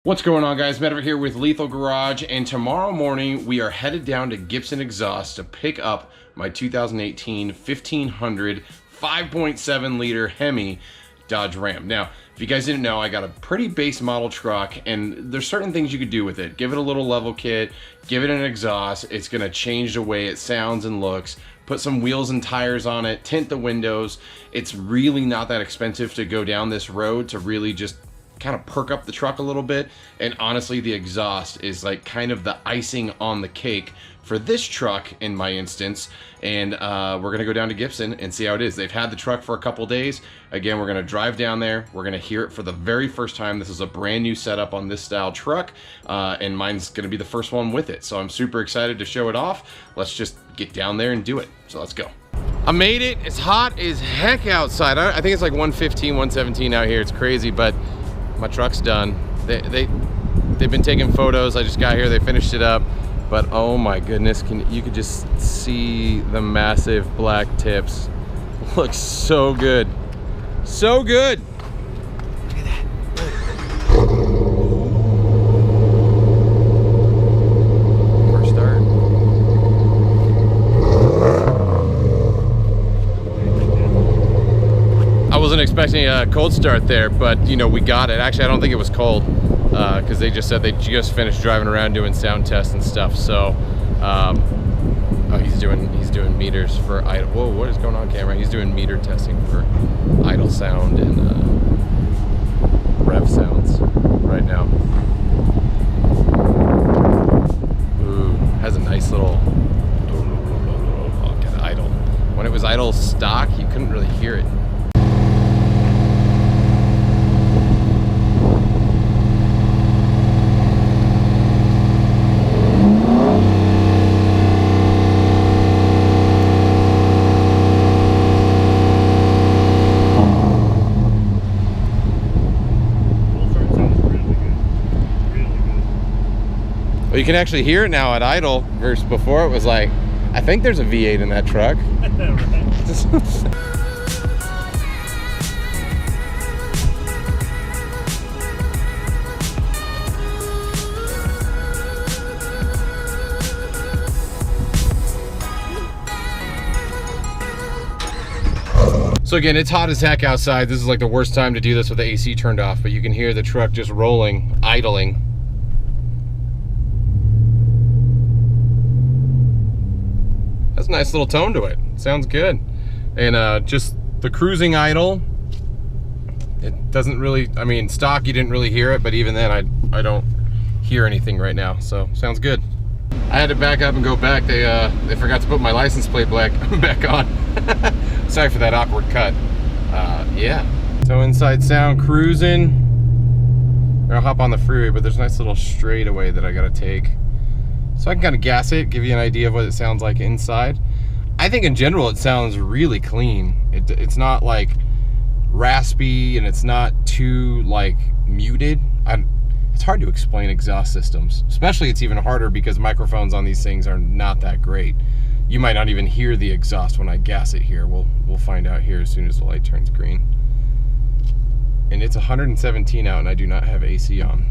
What's going on, guys? Matt over here with Lethal Garage, and tomorrow morning we are headed down to Gibson Exhaust to pick up my 2018 1500 5.7 liter Hemi Dodge Ram. Now, if you guys didn't know, I got a pretty base model truck, and there's certain things you could do with it. Give it a little level kit, give it an exhaust. It's gonna change the way it sounds and looks. Put some wheels and tires on it, tint the windows. It's really not that expensive to go down this road to really just kind of perk up the truck a little bit. And honestly, the exhaust is like kind of the icing on the cake for this truck in my instance. And we're gonna go down to Gibson and see how it is. They've had the truck for a couple days. Again, we're gonna drive down there. We're gonna hear it for the very first time. This is a brand new setup on this style truck, and mine's gonna be the first one with it. So I'm super excited to show it off. Let's just get down there and do it. So let's go. I made it. It's hot as heck outside. I think it's like 115, 117 out here. It's crazy, but my truck's done. They've been taking photos. I just got here, they finished it up, but oh my goodness, you could just see the massive black tips. Looks so good. So good. Look at that. First start. I wasn't expecting a cold start there, but you know, we got it. Actually, I don't think it was cold because they just said they just finished driving around doing sound tests and stuff. So, oh, he's doing meters for idle. Whoa, what is going on, camera? He's doing meter testing for idle sound and rev sounds right now. Ooh, has a nice little. Oh, get idle. When it was idle stock, you couldn't really hear it. Well, you can actually hear it now at idle versus before it was like, I think there's a V8 in that truck. So again, it's hot as heck outside. This is like the worst time to do this with the AC turned off, but you can hear the truck just rolling, idling. That's a nice little tone to it. Sounds good. And just the cruising idle, it doesn't really, I mean, stock you didn't really hear it, but even then I don't hear anything right now, so sounds good. I had to back up and go back. They forgot to put my license plate back on. Sorry for that awkward cut. Yeah. So inside sound, cruising. I'll hop on the freeway, but there's a nice little straightaway that I gotta take. So I can kind of gas it, give you an idea of what it sounds like inside. I think in general it sounds really clean. It's not like raspy, and it's not too like muted. It's hard to explain exhaust systems, especially it's even harder because microphones on these things are not that great. You might not even hear the exhaust when I gas it here. We'll find out here as soon as the light turns green. And it's 117 out, and I do not have AC on.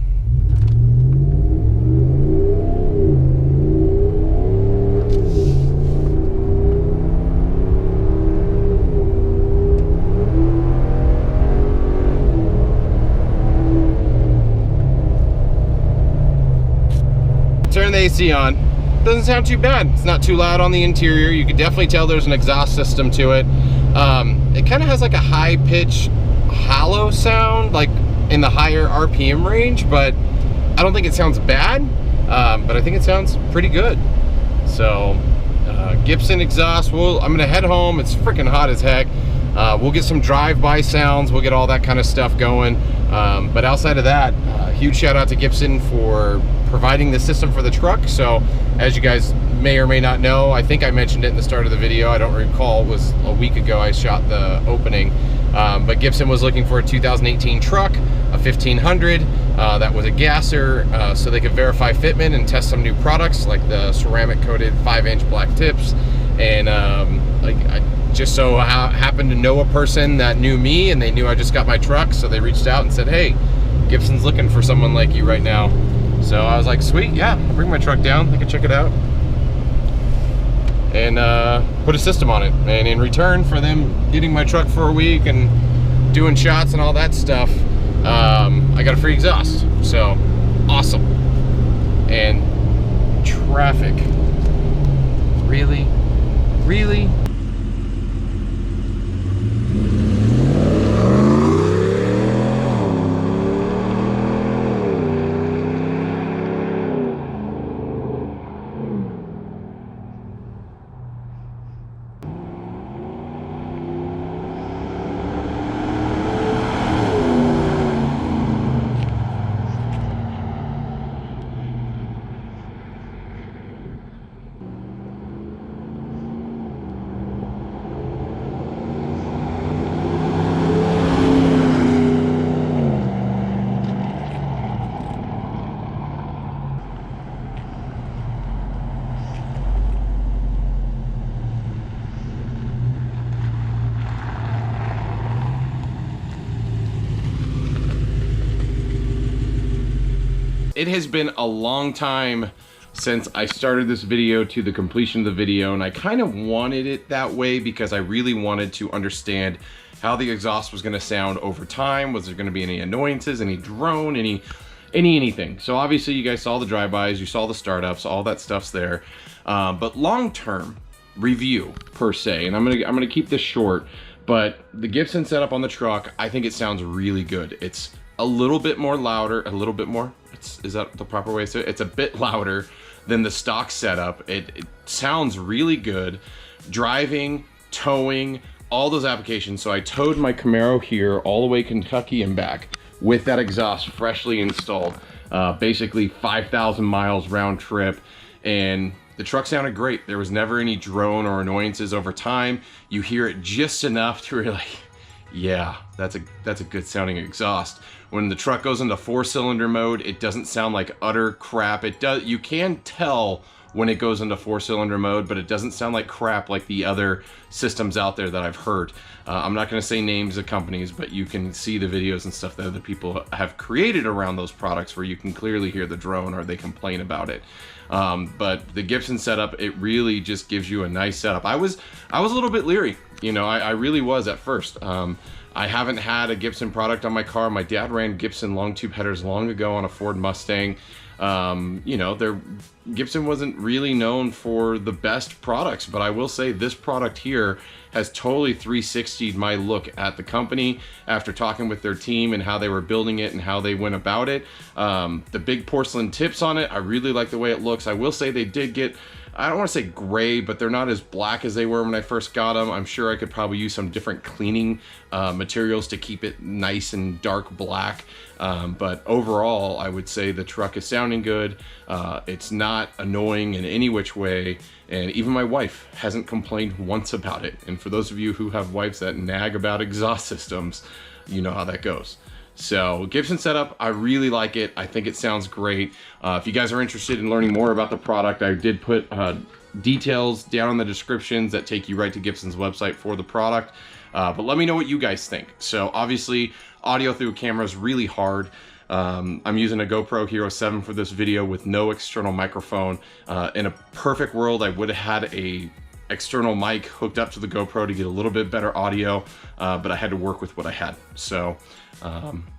Turn the AC on. Doesn't sound too bad. It's not too loud on the interior. You can definitely tell there's an exhaust system to it. It kind of has like a high pitch hollow sound, like in the higher RPM range, but I don't think it sounds bad, but I think it sounds pretty good. So Gibson exhaust. I'm gonna head home. It's freaking hot as heck. We'll get some drive-by sounds. We'll get all that kind of stuff going. But outside of that, huge shout out to Gibson for providing the system for the truck. So as you guys may or may not know, I think I mentioned it in the start of the video. I don't recall. It was a week ago I shot the opening. But Gibson was looking for a 2018 truck, a 1500. that was a gasser, so they could verify fitment and test some new products like the ceramic coated 5-inch black tips. And I just so happened to know a person that knew me, and they knew I just got my truck, so they reached out and said, hey, Gibson's looking for someone like you right now. So I was like, sweet, yeah, I'll bring my truck down, they can check it out, and put a system on it. And in return for them getting my truck for a week and doing shots and all that stuff, I got a free exhaust. So awesome. And traffic, really? It has been a long time since I started this video to the completion of the video, and I kind of wanted it that way because I really wanted to understand how the exhaust was going to sound over time. Was there going to be any annoyances, any drone, anything? So obviously you guys saw the drive-bys, you saw the startups, all that stuff's there. But long-term review per se, and I'm gonna keep this short, but the Gibson setup on the truck, I think it sounds really good. It's a little bit more louder, is that the proper way to say it? It's a bit louder than the stock setup. It sounds really good. Driving, towing, all those applications. So I towed my Camaro here all the way Kentucky and back with that exhaust freshly installed. Basically 5,000 miles round trip, and the truck sounded great. There was never any drone or annoyances over time. You hear it just enough to really, yeah, that's a good sounding exhaust. When the truck goes into 4-cylinder mode, it doesn't sound like utter crap. You can tell when it goes into 4-cylinder mode, but it doesn't sound like crap like the other systems out there that I've heard. I'm not gonna say names of companies, but you can see the videos and stuff that other people have created around those products where you can clearly hear the drone or they complain about it. But the Gibson setup, it really just gives you a nice setup. I was a little bit leery, you know, I really was at first. I haven't had a Gibson product on my car. My dad ran Gibson long tube headers long ago on a Ford Mustang. You know, Gibson wasn't really known for the best products, but I will say this product here has totally 360'd my look at the company after talking with their team and how they were building it and how they went about it. The big porcelain tips on it, I really like the way it looks. I will say they did get, I don't want to say gray, but they're not as black as they were when I first got them. I'm sure I could probably use some different cleaning materials to keep it nice and dark black. But overall, I would say the truck is sounding good. It's not annoying in any which way. And even my wife hasn't complained once about it. And for those of you who have wives that nag about exhaust systems, you know how that goes. So Gibson setup, I really like it. I think it sounds great. If you guys are interested in learning more about the product, I did put details down in the descriptions that take you right to Gibson's website for the product. But let me know what you guys think. So obviously audio through a camera is really hard. I'm using a GoPro Hero 7 for this video with no external microphone. In a perfect world, I would have had a external mic hooked up to the GoPro to get a little bit better audio, but I had to work with what I had. So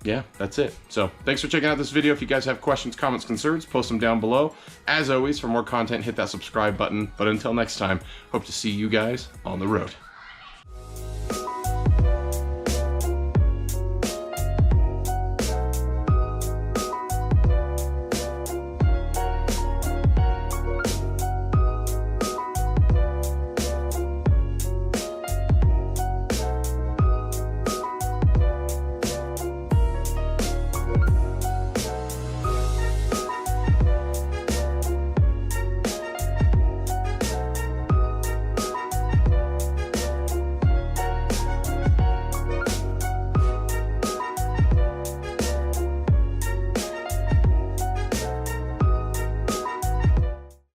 yeah, that's it. So thanks for checking out this video. If you guys have questions, comments, concerns, post them down below. As always, for more content, hit that subscribe button. But until next time, hope to see you guys on the road.